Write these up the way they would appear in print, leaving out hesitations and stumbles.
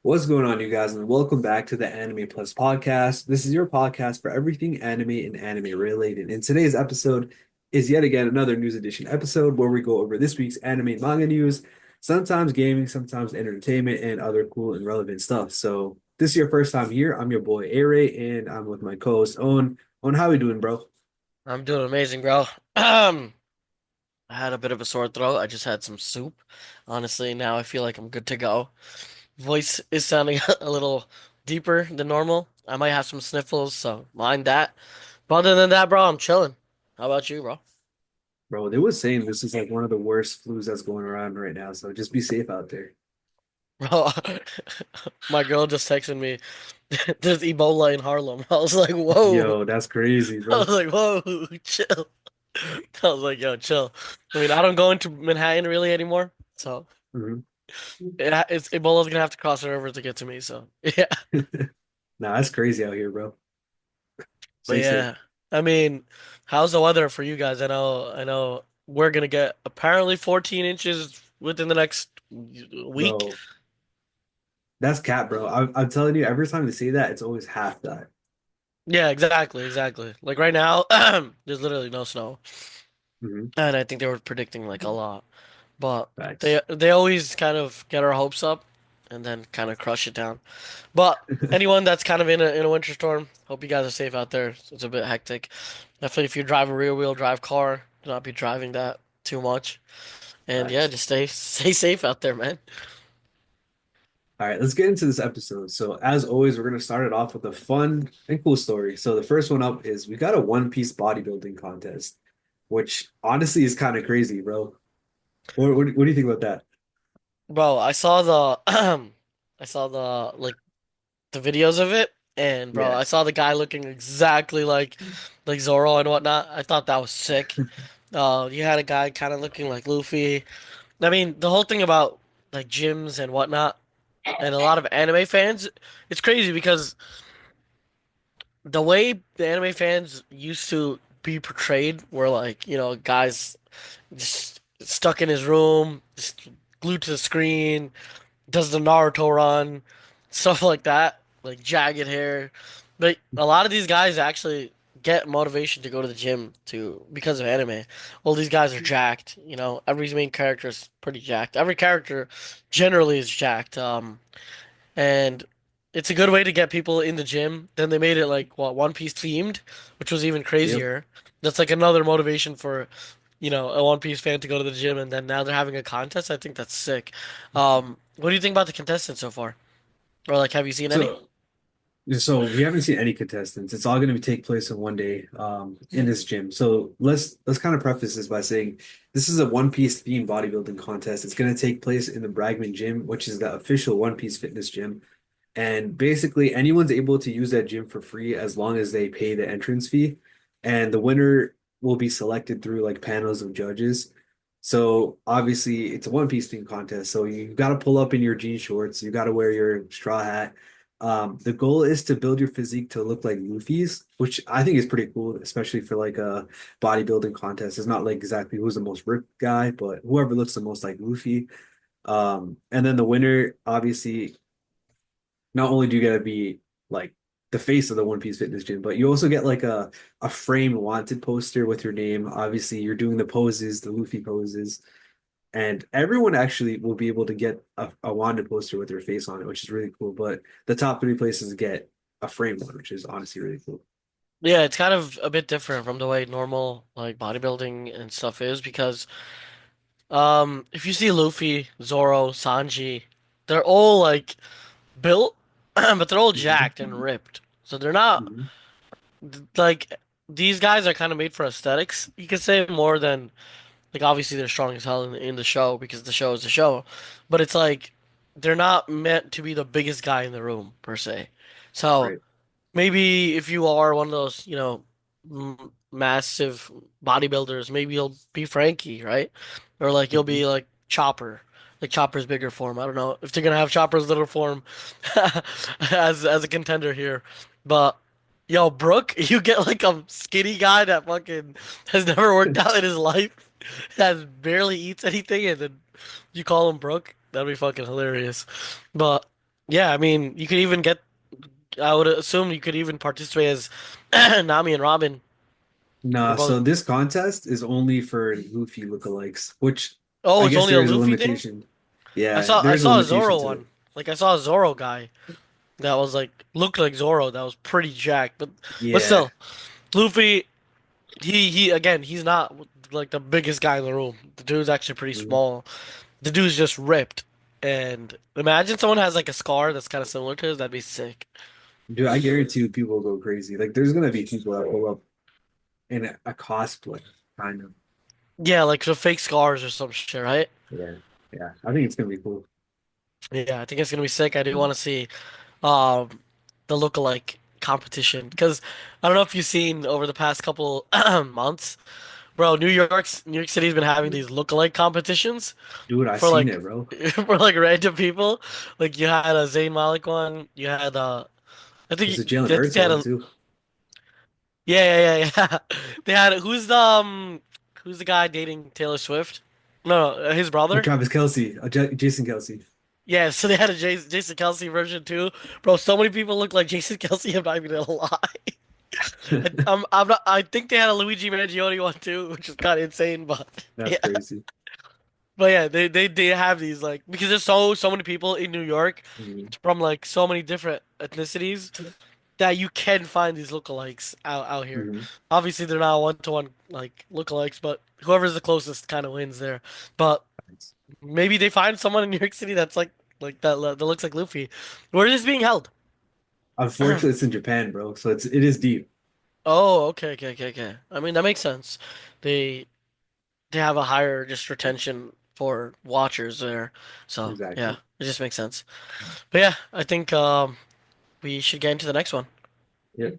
What's going on, you guys, and welcome back to the Anime Plus podcast. This is your podcast for everything anime and anime related. And today's episode is yet again another news edition episode where we go over this week's anime and manga news, sometimes gaming, sometimes entertainment, and other cool and relevant stuff. So, this is your first time here. I'm your boy Aray, and I'm with my co-host Owen. Owen, how we doing, bro? I'm doing amazing, bro. I had a bit of a sore throat. I just had some soup. Honestly, now I feel like I'm good to go. Voice is sounding a little deeper than normal. I might have some sniffles, so mind that. But other than that, bro, I'm chilling. How about you, bro? Bro, they were saying this is like one of the worst flus that's going around right now, so just be safe out there. Bro, my girl just texted me. There's Ebola in Harlem. I was like, whoa. Yo, that's crazy, I was bro. like, whoa, chill. I was like, yo, chill. I mean, I don't go into Manhattan really anymore, so. Mhm. It's Ebola's gonna have to cross the river to get to me. So yeah, Nah, that's crazy out here, bro. but Stay safe. yeah, I mean, how's the weather for you guys? I know, we're gonna get apparently 14 inches within the next week. Bro, that's cat, bro. I'm telling you, every time they say that, it's always half that. Yeah, exactly, exactly. Like right now, there's literally no snow, Hmm. and I think they were predicting like a lot. But they Facts. they always kind of get our hopes up and then kind of crush it down. But anyone that's kind of in a winter storm, hope you guys are safe out there. It's a bit hectic. Definitely if you drive a rear wheel drive car, do not be driving that too much. And yeah, Facts. just stay safe out there, man. All right, let's get into this episode. So, as always, we're gonna start it off with a fun and cool story. So, the first one up is we got a One Piece bodybuilding contest, which honestly is kind of crazy, bro. What do you think about that? Bro, I saw the I saw the videos of it, and bro, Yeah. I saw the guy looking exactly like Zoro and whatnot. I thought that was sick. You had a guy kind of looking like Luffy. I mean, the whole thing about like gyms and whatnot, and a lot of anime fans, it's crazy because the way the anime fans used to be portrayed were like, guys just stuck in his room, just glued to the screen, does the Naruto run, stuff like that, like jagged hair. But a lot of these guys actually get motivation to go to the gym too because of anime. All these guys are jacked, every main character is pretty jacked. Every character generally is jacked. And it's a good way to get people in the gym. Then they made it like what One Piece themed, which was even Yep. crazier. That's like another motivation for, a One Piece fan to go to the gym, and then now they're having a contest. I think that's sick. What do you think about the contestants so far? Or like, have you seen any? So, so we haven't seen any contestants. It's all going to take place in one day, in this gym. So let's kind of preface this by saying this is a One Piece themed bodybuilding contest. It's going to take place in the Bragman Gym, which is the official One Piece fitness gym. And basically, anyone's able to use that gym for free as long as they pay the entrance fee. And the winner will be selected through like panels of judges. So obviously, it's a One Piece theme contest. So you got to pull up in your jean shorts. You got to wear your straw hat. The goal is to build your physique to look like Luffy's, which I think is pretty cool, especially for like a bodybuilding contest. It's not like exactly who's the most ripped guy, but whoever looks the most like Luffy. And then the winner, obviously, not only do you get to be like the face of the One Piece Fitness Gym, but you also get like a framed wanted poster with your name. Obviously, you're doing the poses, the Luffy poses, and everyone actually will be able to get a wanted poster with their face on it, which is really cool. But the top three places get a framed one, which is honestly really cool. Yeah, it's kind of a bit different from the way normal like bodybuilding and stuff is because if you see Luffy, Zoro, Sanji, they're all like built, but they're all jacked and Mhm. ripped. So they're not Mhm. like these guys are kind of made for aesthetics. You could say more than like obviously they're strong as hell in the show because the show is the show, but it's like they're not meant to be the biggest guy in the room per se. So Right. maybe if you are one of those, massive bodybuilders, maybe you'll be Frankie, right? Or like you'll Mhm. be like Chopper, like Chopper's bigger form. I don't know if they're gonna have Chopper's little form as a contender here, but yo, Brooke, you get like a skinny guy that fucking has never worked out in his life, that barely eats anything, and then you call him Brooke. That'd be fucking hilarious. But Yeah, I mean, you could even get. I would assume you could even participate as Nami and Robin for Nah, both. so this contest is only for Luffy lookalikes, which Oh, I it's guess only there a is a Luffy thing? limitation. I Yeah, saw there I is a saw a limitation Zoro to it. one. Like I saw a Zoro guy that was like looked like Zoro that was pretty jacked, but Yeah. still, Luffy he again, he's not like the biggest guy in the room. The dude's actually pretty Mhm. small. The dude's just ripped. And imagine someone has like a scar that's kind of similar to his, that'd be sick. Dude, I guarantee you people will go crazy. Like, there's gonna be people that pull up in a cosplay, kind of. Yeah, like the fake scars or some shit, right? Yeah, yeah. I think it's gonna be cool. Yeah, I think it's gonna be sick. I do want to see um the lookalike competition because I don't know if you've seen over the past couple months, bro. New York City's been having these lookalike competitions Dude, I for seen like it, bro. for like random people. Like you had a Zayn Malik one. You had There's a Jalen I think Hurts they had one a too. yeah. They had who's the guy dating Taylor Swift? No, his brother. Travis Kelsey, Jason Kelsey. Yeah, so they had a Jason Kelsey version too. Bro, so many people look like Jason Kelsey. I'm not even gonna lie. I'm not. I think they had a Luigi Mangione one too, which is kind of insane. But That's yeah, crazy. but yeah, they have these like because there's so many people in New York Mhm. from like so many different ethnicities that you can find these lookalikes out here. Mhm. Obviously, they're not one-to-one like lookalikes, but whoever's the closest kind of wins there. But maybe they find someone in New York City that's like that looks like Luffy. Where is this being held? Unfortunately, it's in Japan, bro. So it is deep. Oh, okay. I mean, that makes sense. They they have a higher just retention for watchers there. So, yeah, Exactly. it just makes sense. But yeah, I think we should get into the next one. Yeah.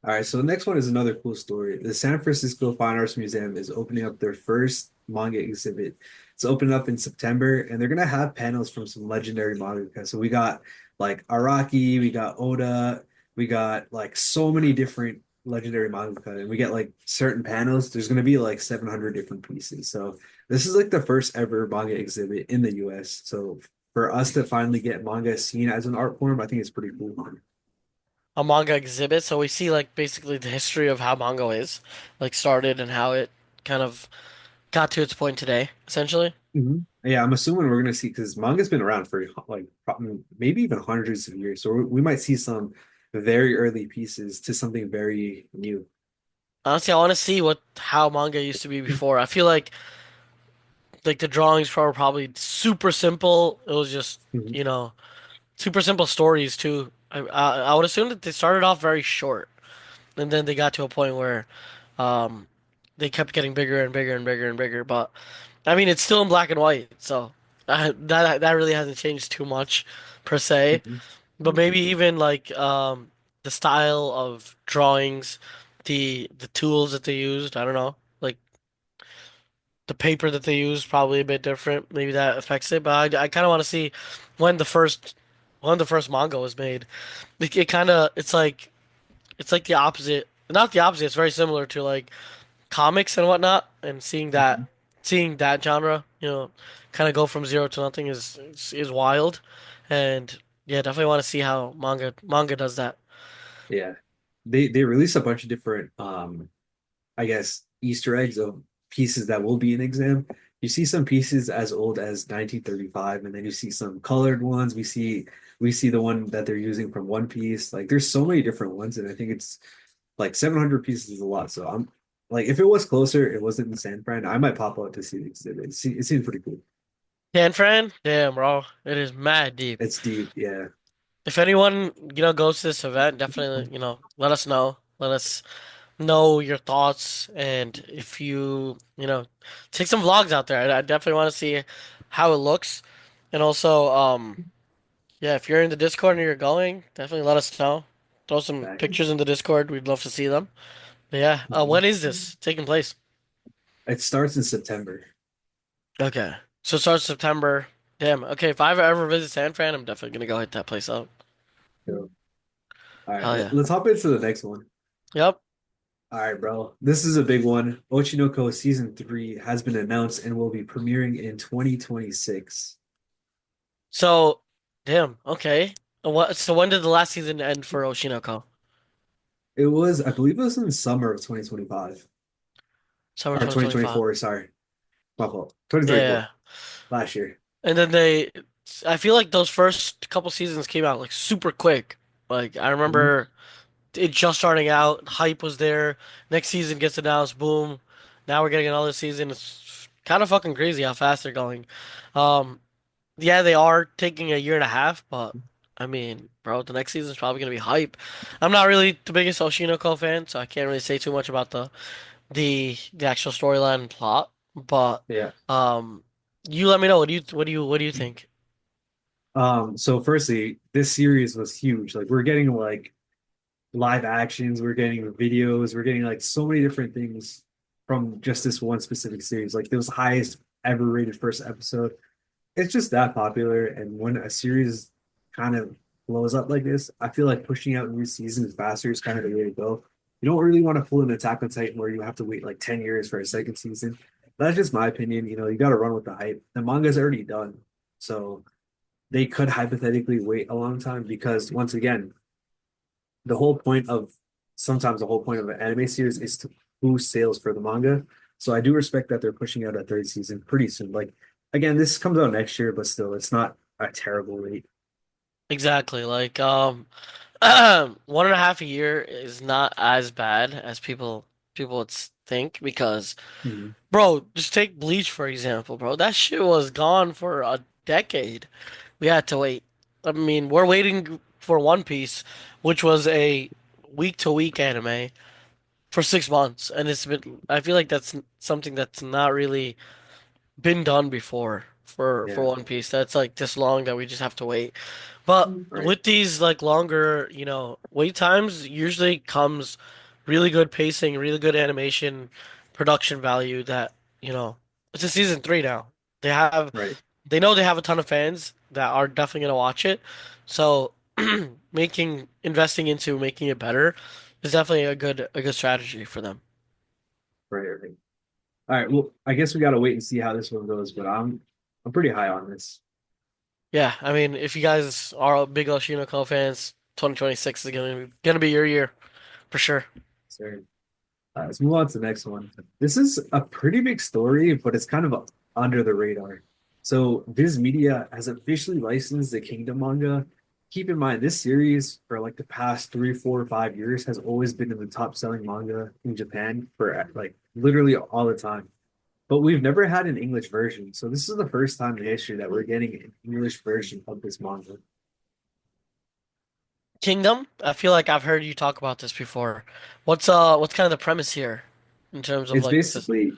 All right. So the next one is another cool story. The San Francisco Fine Arts Museum is opening up their first manga exhibit. It's opening up in September, and they're gonna have panels from some legendary mangaka. So we got like Araki, we got Oda, we got like so many different legendary mangaka, and we get like certain panels. There's gonna be like 700 different pieces. So this is like the first ever manga exhibit in the US. So for us to finally get manga seen as an art form, I think it's pretty cool. A manga exhibit, so we see like basically the history of how manga is like started and how it kind of got to its point today, essentially. Yeah, I'm assuming we're gonna see because manga's been around for like probably maybe even hundreds of years. So we might see some very early pieces to something very new. Honestly, I want to see what how manga used to be before. I feel like the drawings were probably super simple. It was just, Mhm. you know, super simple stories too. I would assume that they started off very short, and then they got to a point where um they kept getting bigger and bigger and bigger and bigger. But I mean, it's still in black and white, so that really hasn't changed too much per se. Mhm. But maybe even like the style of drawings, the tools that they used. I don't know, like the paper that they use probably a bit different. Maybe that affects it. But I kind of want to see when the first when the first manga was made. It kind of it's like the opposite. Not the opposite. It's very similar to like comics and whatnot. And Mhm. seeing that genre, kind of go from zero to nothing is wild. And yeah, definitely want to see how manga does that. Yeah, they release a bunch of different I guess Easter eggs of pieces that will be in exam. You see some pieces as old as 1935, and then you see some colored ones. We see the one that they're using from One Piece. Like there's so many different ones, and I think it's like 700 pieces is a lot. So I'm like, if it was closer, it wasn't in San Fran, I might pop out to see the exhibit. It seems pretty cool. Dan Fran, damn bro, it is mad deep. It's deep, yeah. If anyone, goes to this event, definitely, let us know. Let us know your thoughts and if take some vlogs out there. I definitely want to see how it looks. And also, yeah, if you're in the Discord and you're going, definitely let us know. Throw some Exactly. pictures in the Discord. We'd love to see them. But yeah, when is this taking place? It starts in September. Okay. So it starts September. Damn. Okay, if I ever visit San Fran, I'm definitely gonna go hit that place up. So, all right, Hell yeah. let's hop into the next one. Yep. All right, bro. This is a big one. Ochinoko season 3 has been announced and will be premiering in 2026. So, damn. Okay. What? So when did the last season end for Oshinoko? It was, I believe it was in the summer of 2025 Summer or 2025. 2024. Sorry, my fault. Yeah, 2024, yeah. last year. And then I feel like those first couple seasons came out like super quick. Like I Mhm. remember it just starting out, hype was there. Next season gets announced, boom. Now we're getting another season. It's kind of fucking crazy how fast they're going. Um, yeah, they are taking a year and a half, but I mean, bro, the next season's probably gonna be hype. I'm not really the biggest Oshinoko fan, so I can't really say too much about the actual storyline and plot. But Yeah. um, you let me know. What do you think? So firstly, this series was huge. Like we're getting like live actions, we're getting videos, we're getting like so many different things from just this one specific series. Like it was the highest ever rated first episode. It's just that popular, and when a series kind of blows up like this, I feel like pushing out new seasons faster is kind of the way to go. You don't really want to pull an Attack on Titan where you have to wait like 10 years for a second season. That's just my opinion. You got to run with the hype. The manga's already done. So they could hypothetically wait a long time because once again, the whole point of sometimes the whole point of an anime series is to boost sales for the manga. So I do respect that they're pushing out a third season pretty soon. Like again, this comes out next year, but still, it's not a terrible rate. Exactly. Like 1.5 a year is not as bad as people would think because, Mhm. bro, just take Bleach for example, bro. That shit was gone for a decade. We had to wait. I mean, we're waiting for One Piece, which was a week to week anime for 6 months, and it's been. I feel like that's something that's not really been done before for Yeah. One Piece. That's like this long that we just have to wait. But Right. with these like longer, wait times usually comes really good pacing, really good animation, production value that, it's a season three now. They have Right. they know they have a ton of fans that are definitely gonna watch it. So investing into making it better is definitely a good strategy for them. Right. Right. All right. Well, I guess we gotta wait and see how this one goes, but I'm pretty high on this. Yeah, I mean, if you guys are big Oshinoko fans, 2026 is gonna be your year for sure. So, let's move on to the next one. This is a pretty big story, but it's kind of under the radar. So, Viz Media has officially licensed the Kingdom manga. Keep in mind, this series for like the past 3, 4, 5 years has always been in the top selling manga in Japan for like literally all the time. But we've never had an English version. So, this is the first time in history that we're getting an English version of this manga. Kingdom, I feel like I've heard you talk about this before. What's kind of the premise here in terms of It's like this, basically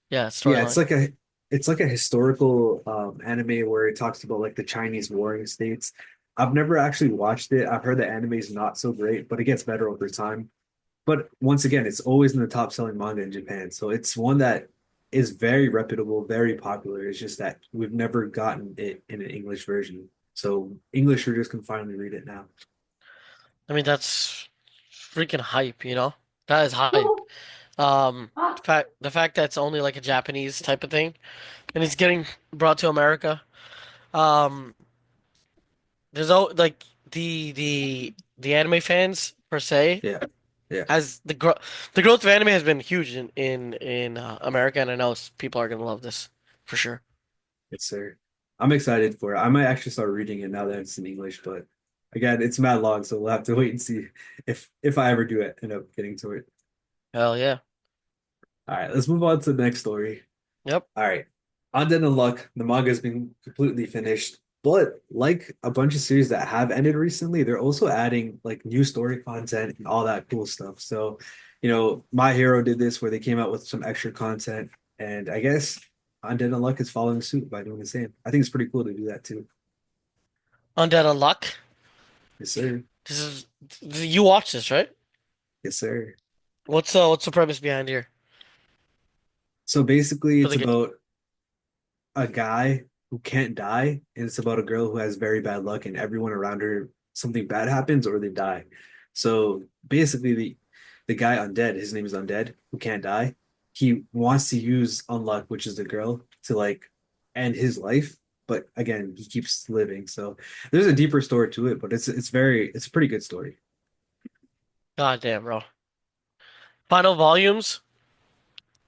yeah, Yeah, storyline? it's like a historical anime where it talks about like the Chinese warring states. I've never actually watched it. I've heard the anime is not so great, but it gets better over time. But once again, it's always in the top selling manga in Japan. So it's one that is very reputable, very popular. It's just that we've never gotten it in an English version. So English readers can finally read it now. I mean, that's freaking hype, you know? That is hype. The fact that it's only like a Japanese type of thing and it's getting brought to America. Um, like the anime fans per se Yeah. Yeah. has the growth of anime has been huge in America, and I know people are gonna love this for sure. Yes, sir. I'm excited for it. I might actually start reading it now that it's in English, but again, it's mad long, so we'll have to wait and see if I ever do it, end up getting to it. Hell yeah. All right, let's move on to the next story. Yep. All right. Undead Unluck, the manga has been completely finished, but like a bunch of series that have ended recently, they're also adding like new story content and all that cool stuff. So, My Hero did this where they came out with some extra content, and I guess Undead Unluck is following suit by doing the same. I think it's pretty cool to do that too. Undead Unluck. Yes, sir. This is you watch this, right? Yes, sir. What's the premise behind here So basically, for it's the game? about a guy who can't die, and it's about a girl who has very bad luck, and everyone around her, something bad happens or they die. So basically, the guy Undead, his name is Undead, who can't die. He wants to use Unluck, which is the girl, to like end his life. but again, he keeps living. So there's a deeper story to it, but it's a pretty good story. God damn, bro. Final volumes?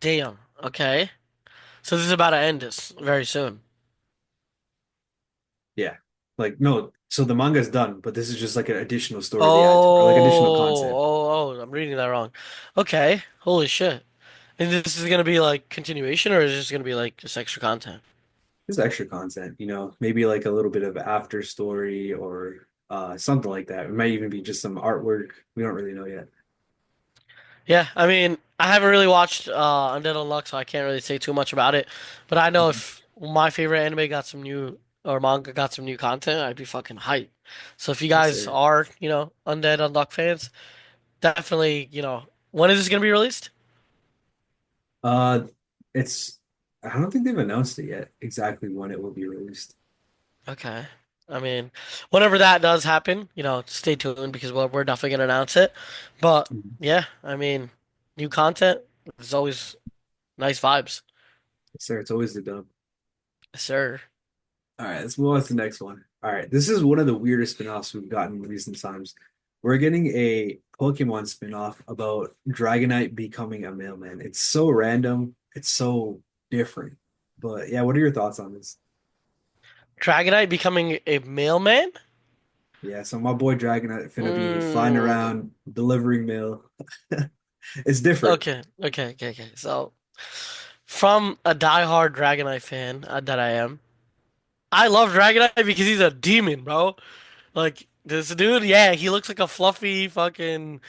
Damn. Okay. So this is about to end this very soon. Yeah. Like no, so the manga's done, but this is just like an additional story they add to, or like additional Oh, content. I'm reading that wrong. Okay. Holy shit. And this is gonna be like continuation, or is this gonna be like just extra content? There's extra content, maybe like a little bit of after story or something like that. It might even be just some artwork. We don't really know yet. Yeah, I mean, I haven't really watched Undead Unluck, so I can't really say too much about it. But I know Mhm. if my favorite anime got some new or manga got some new content, I'd be fucking hyped. So if you Yes, guys sir. are, Undead Unluck fans, definitely, when is this gonna be released? Uh, it's I don't think they've announced it yet exactly when it will be released. Okay. I mean, whenever that does happen, stay tuned because we're definitely gonna announce it. But Mhm. yeah, I mean, new content is always nice vibes. Yes, sir. It's always the dub. Yes, sir. All right, let's move on to the next one. All right, this is one of the weirdest spin-offs we've gotten in recent times. We're getting a Pokemon spin-off about Dragonite becoming a mailman. It's so random. It's so different. But yeah, what are your thoughts on this? Dragonite becoming a mailman? Yeah, so my boy Dragonite finna be flying Mm, around delivering mail. It's different. okay. So, from a diehard Dragonite fan that I am, I love Dragonite because he's a demon, bro. Like this dude, yeah, he looks like a fluffy fucking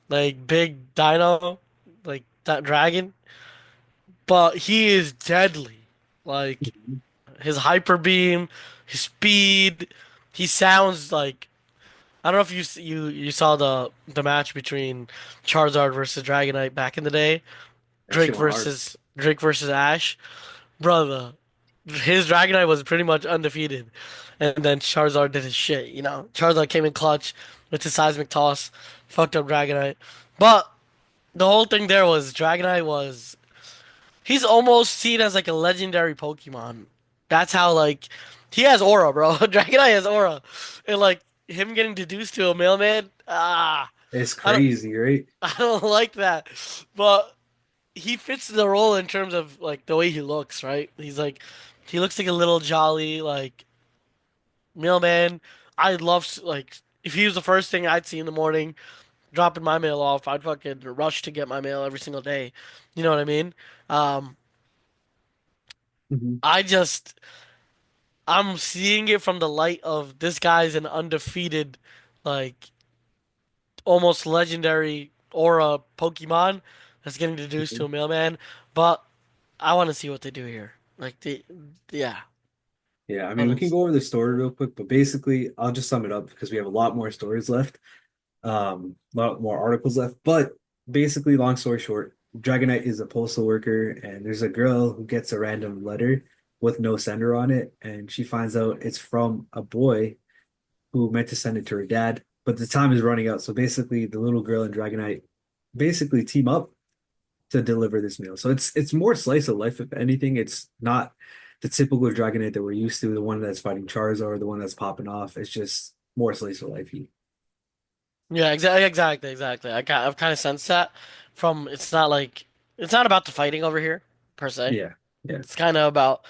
like big dino, like that dragon, but he is deadly. Like Mhm. his hyper beam, his speed, he sounds like I don't know if you saw the match between Charizard versus Dragonite back in the day. That shit went hard. Drake versus Ash, brother. His Dragonite was pretty much undefeated, and then Charizard did his shit. Charizard came in clutch with his seismic toss, fucked up Dragonite. But the whole thing there was Dragonite was he's almost seen as like a legendary Pokemon. That's how like he has aura, bro. Dragonite has aura, and like him getting deduced to a mailman. It's I don't crazy, right? I don't like that, but he fits the role in terms of like the way he looks, right? He looks like a little jolly like mailman. I love like if he was the first thing I'd see in the morning, dropping my mail off, I'd fucking rush to get my mail every single day. You know what I mean? Um, Mhm. I just I'm seeing it from the light of this guy's an undefeated, like almost legendary aura Pokemon that's getting introduced to a mailman, but I want to see what they do here. Yeah. Yeah, I mean, What we can else? go over the story real quick, but basically, I'll just sum it up because we have a lot more stories left, a lot more articles left. But basically, long story short, Dragonite is a postal worker, and there's a girl who gets a random letter with no sender on it, and she finds out it's from a boy who meant to send it to her dad, but the time is running out. So basically, the little girl and Dragonite basically team up to deliver this meal. So it's more slice of life, if anything. It's not the typical Dragonite that we're used to, the one that's fighting Charizard, the one that's popping off. It's just more slice of lifey. Yeah, exactly. I've kind of sensed that from it's not about the fighting over here per se. Yeah, yeah. It's kind of about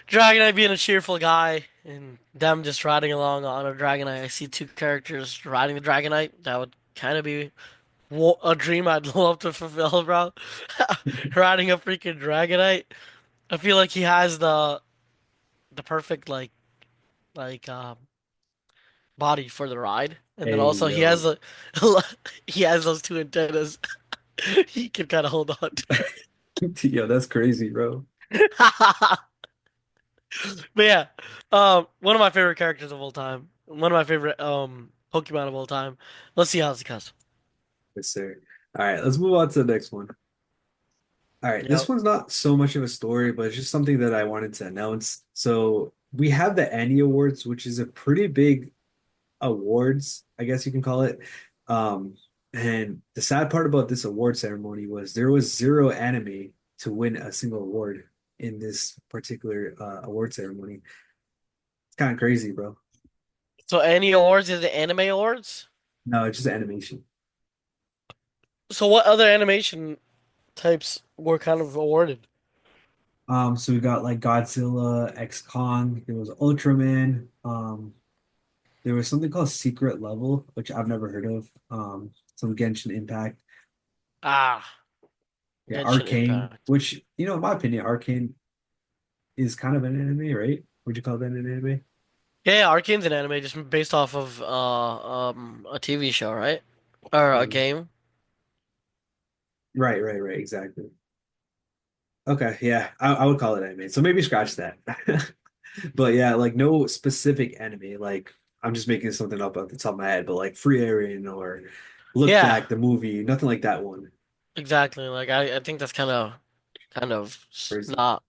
Dragonite being a cheerful guy and them just riding along on a Dragonite. I see two characters riding the Dragonite. That would kind of be a dream I'd love to fulfill, bro. Riding a freaking Dragonite. I feel like he has the perfect like body for the ride, and then Hey, also he has yo. a he has those two antennas he can kind of hold on to. Yo, that's crazy, bro. But yeah, one of my favorite characters of all time, one of my favorite Pokemon of all time. Let's see how this goes. Yes, sir. All right, let's move on to the next one. All right, this Yep. one's not so much of a story, but it's just something that I wanted to announce. So we have the Annie Awards, which is a pretty big awards, I guess you can call it. Um, and the sad part about this award ceremony was there was zero anime to win a single award in this particular award ceremony. It's kind of crazy, bro. So any awards is the anime awards? No, it's just animation. So what other animation types were kind of awarded? So we got like Godzilla, X Kong. There was Ultraman. There was something called Secret Level, which I've never heard of. Some Genshin Impact. Ah, Yeah, Genshin Arcane, Impact. which in my opinion, Arcane is kind of an anime, right? Would you call that an anime? Yeah, yeah, Arcane's an anime just based off of a TV show, right? Or a Mhm. game. Right, right, right, exactly. Okay, yeah, I would call it anime. So maybe scratch that. But yeah, like no specific anime. Like I'm just making something up at the top of my head, but like Free Aaron or Look Yeah, Back the movie, nothing like that one. exactly. Like I think that's Crazy. not.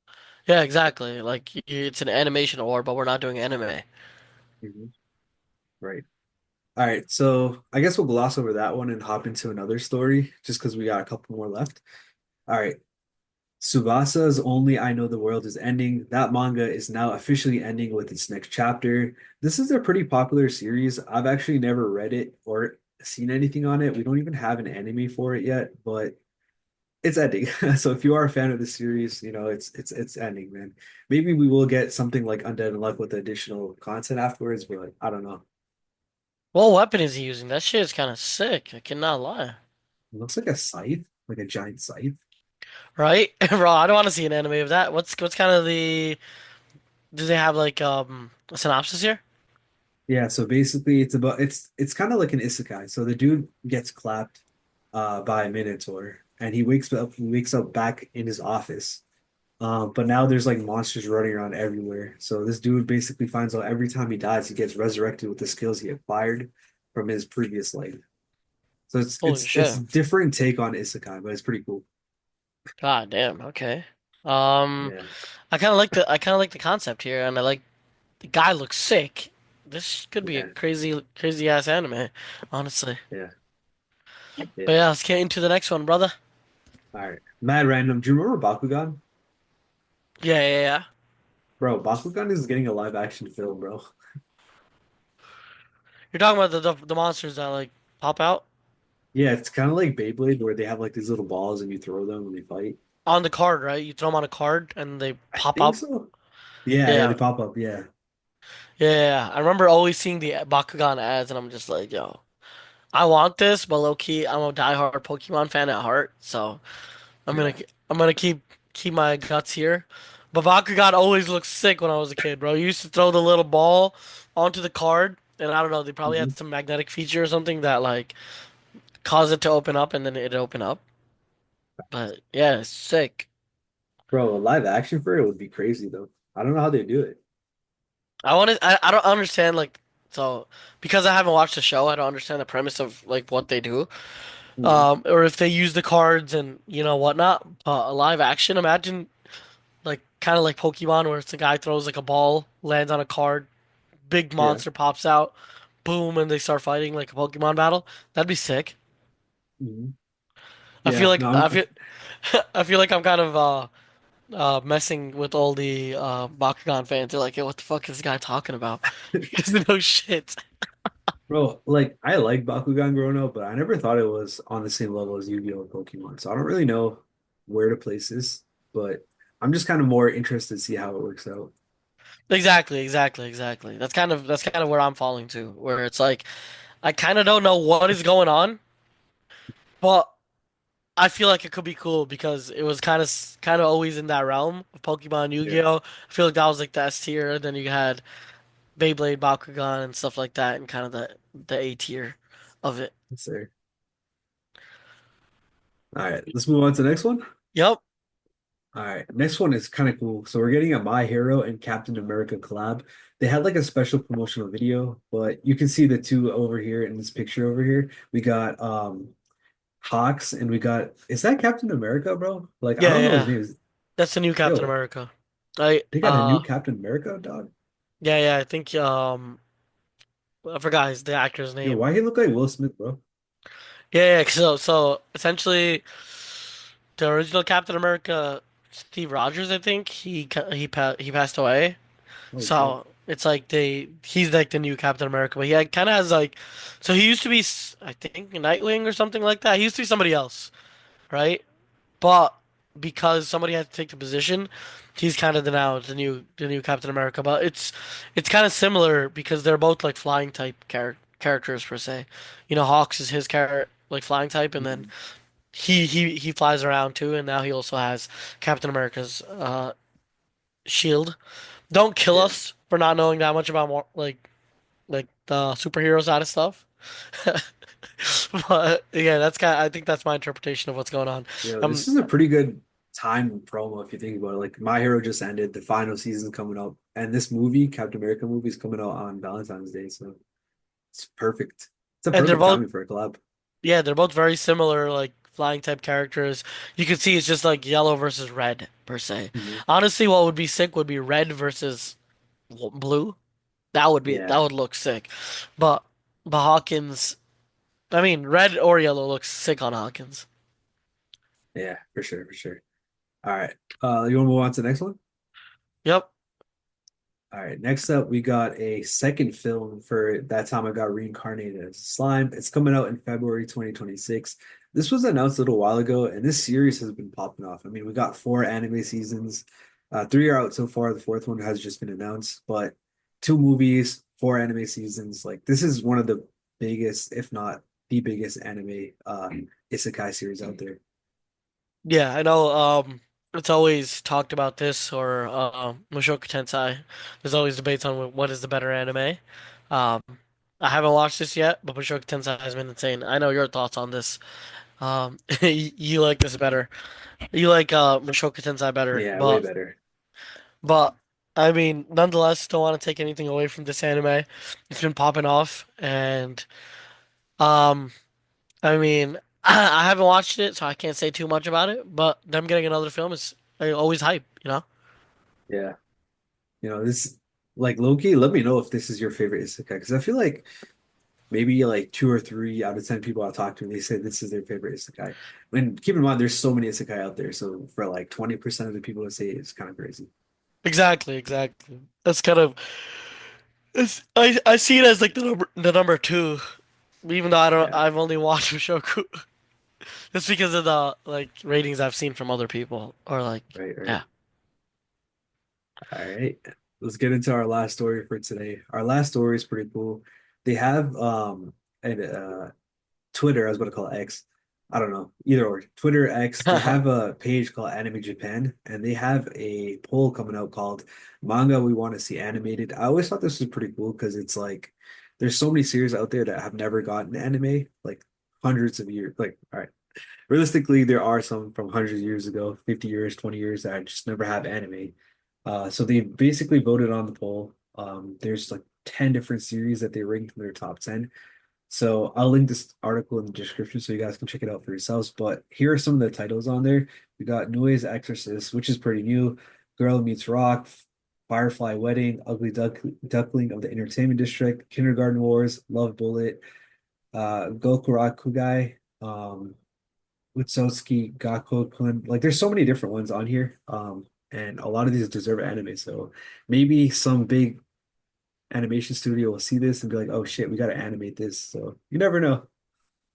Yeah, exactly. Like it's an animation award, but we're not doing anime. Mhm. Right. All right, so I guess we'll gloss over that one and hop into another story just because we got a couple more left. All right. Tsubasa's Only I Know the World is ending. That manga is now officially ending with its next chapter. This is a pretty popular series. I've actually never read it or seen anything on it. We don't even have an anime for it yet, but it's ending. So if you are a fan of the series, it's ending, man. Maybe we will get something like Undead Unluck with additional content afterwards, but I don't know. What weapon is he using? That shit is kind of sick. I cannot lie. It looks like a scythe, like a giant scythe. Right? Bro, I don't want to see an anime of that. What's kind of the do they have like a synopsis here? Yeah, so basically it's kind of like an isekai. So the dude gets clapped by a minotaur and he wakes up back in his office. But now there's like monsters running around everywhere. So this dude basically finds out every time he dies, he gets resurrected with the skills he acquired from his previous life. So it's Holy it's it's a shit. different take on isekai, but it's pretty cool. God damn. Okay. Um, Yeah. I kind of like the concept here, and I like the guy looks sick. This could be a Yeah. crazy ass anime, honestly. Yeah. But Yeah. yeah, let's get into the next one, brother. All right. Mad random. Do you remember Bakugan? Yeah, yeah, yeah. Bro, Bakugan is getting a live action film, bro. You're talking about the monsters that like pop out Yeah, it's kind of like Beyblade where they have like these little balls and you throw them when they fight. on the card, right? You throw them on a card and they I pop think up. so. Yeah, yeah, they Yeah, pop up. Yeah, yeah, yeah, yeah. I remember always seeing the Bakugan ads, and I'm just like, yo, I want this, but low key, I'm a diehard Pokemon fan at heart, so I'm gonna yeah. I'm gonna keep my guts here. But Bakugan always looked sick when I was a kid, bro. You used to throw the little ball onto the card, and I don't know, they probably Hmm. had some magnetic feature or something that like caused it to open up, and then it'd open up. But yeah, it's sick. Bro, a live action for it would be crazy though. I don't know how they do it. I don't understand like so because I haven't watched the show, I don't understand the premise of like what they do. Hmm. Or if they use the cards and you know whatnot. A live action, imagine like kind of like Pokemon where it's the guy throws like a ball, lands on a card, big Yeah. monster pops out, boom, and they start fighting like a Pokemon battle. That'd be sick. Hmm. I feel Yeah. like No, I feel I feel like I'm kind of messing with all the Bakugan fans. They're like, "Yo, what the fuck is this guy talking about?" He doesn't know shit. bro, like I like Bakugan growing up, but I never thought it was on the same level as Yu-Gi-Oh! And Pokemon. So I don't really know where to place this, but I'm just kind of more interested to see how it works out. Exactly. That's kind of where I'm falling to, where it's like I kind of don't know what is going on, but I feel like it could be cool because it was kind of always in that realm of Pokemon, Yeah. Yu-Gi-Oh. I feel like that was like the S tier, then you had Beyblade, Bakugan, and stuff like that, and kind of the A tier of it. Let's see. All right, let's move on to the next one. Yep. All right, next one is kind of cool. So we're getting a My Hero and Captain America collab. They had like a special promotional video, but you can see the two over here in this picture over here. We got Hawks and we got is that Captain America, bro? Like I Yeah, don't know his yeah. name. Is That's the new Captain yo, America. I they got a new Captain America, dog. yeah, yeah. I think I forgot the actor's Yo, name. why he look like Will Smith, bro? Yeah, yeah. So essentially, the original Captain America, Steve Rogers, I think he passed away. Oh So shit. It's like he's like the new Captain America, but he kind of has like, so he used to be, I think, Nightwing or something like that. He used to be somebody else, right? But because somebody had to take the position, he's kind of the new Captain America. But it's kind of similar because they're both like flying type characters per se. You know, Hawks is his like flying type, and then Mhm. he flies around too, and now he also has Captain America's shield. Don't kill Yeah. us for not knowing that much about more like the superhero side of stuff. But yeah, that's kind I think that's my interpretation of what's going on. Yeah, Um, this is a pretty good time promo if you think about it. Like My Hero just ended, the final season's coming up, and this movie, Captain America movie, is coming out on Valentine's Day, so it's perfect. It's a and they're perfect both timing for a collab. yeah, they're both very similar, like flying type characters. You can see it's just like yellow versus red per se. Mhm. Honestly, what would be sick would be red versus blue. That Yeah, would look sick. But Hawkins, I mean, red or yellow looks sick on Hawkins. yeah, for sure, for sure. All right. You want to move on to the next one? Yep. All right, next up, we got a second film for That Time I Got Reincarnated as a Slime. It's coming out in February 2026. This was announced a little while ago, and this series has been popping off. I mean, we got four anime seasons. Three are out so far. The fourth one has just been announced, but two movies, four anime seasons. Like, this is one of the biggest, if not the biggest anime isekai series out there. Yeah, I know. It's always talked about this or Mushoku Tensei. There's always debates on what is the better anime. Um, I haven't watched this yet, but Mushoku Tensei has been insane. I know your thoughts on this. You like this better. You like Mushoku Tensei better, Yeah, way better. but I mean, nonetheless, don't want to take anything away from this anime. It's been popping off, and um, I mean, I haven't watched it, so I can't say too much about it. But them getting another film is always hype, you know? Yeah. This like Loki, let me know if this is your favorite isekai because I feel like maybe like two or three out of 10 people I talk to, they say this is their favorite isekai. And keep in mind, there's so many isekai out there. So for like 20% of the people to say it's kind of crazy. Exactly, exactly. That's kind of I see it as like the number two, even though Yeah, I've only watched Mushoku. Just because of the like ratings I've seen from other people or like right, right. yeah. All right. Let's get into our last story for today. Our last story is pretty cool. They have an Twitter, I was going to call it X. I don't know, either or. Twitter X, they have a page called AnimeJapan, and they have a poll coming out called Manga We Want to See Animated. I always thought this was pretty cool because it's like there's so many series out there that have never gotten anime, like hundreds of years. Like, all right, realistically, there are some from hundreds of years ago, 50 years, 20 years that just never have anime. So they basically voted on the poll. There's like 10 different series that they ranked in their top 10. So I'll link this article in the description so you guys can check it out for yourselves. But here are some of the titles on there. We got Noise Exorcist, which is pretty new. Girl Meets Rock, Firefly Wedding, Duckling of the Entertainment District, Kindergarten Wars, Love Bullet, Gokurakugai, Utsotsuki, Gakokun. Like there's so many different ones on here. And a lot of these deserve anime. So maybe some big animation studio will see this and be like, oh shit, we gotta animate this. So you never know.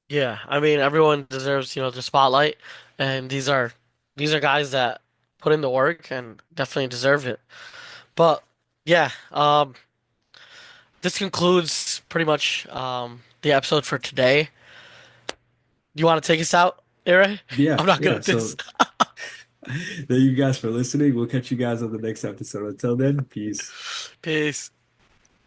Yeah, I mean everyone deserves, the spotlight and these are guys that put in the work and definitely deserve it. But yeah, this concludes pretty much the episode for today. You want to take us out, Aray? Yeah, I'm not good yeah. at this. So thank you guys for listening. We'll catch you guys on the next episode. Until then, peace. Peace.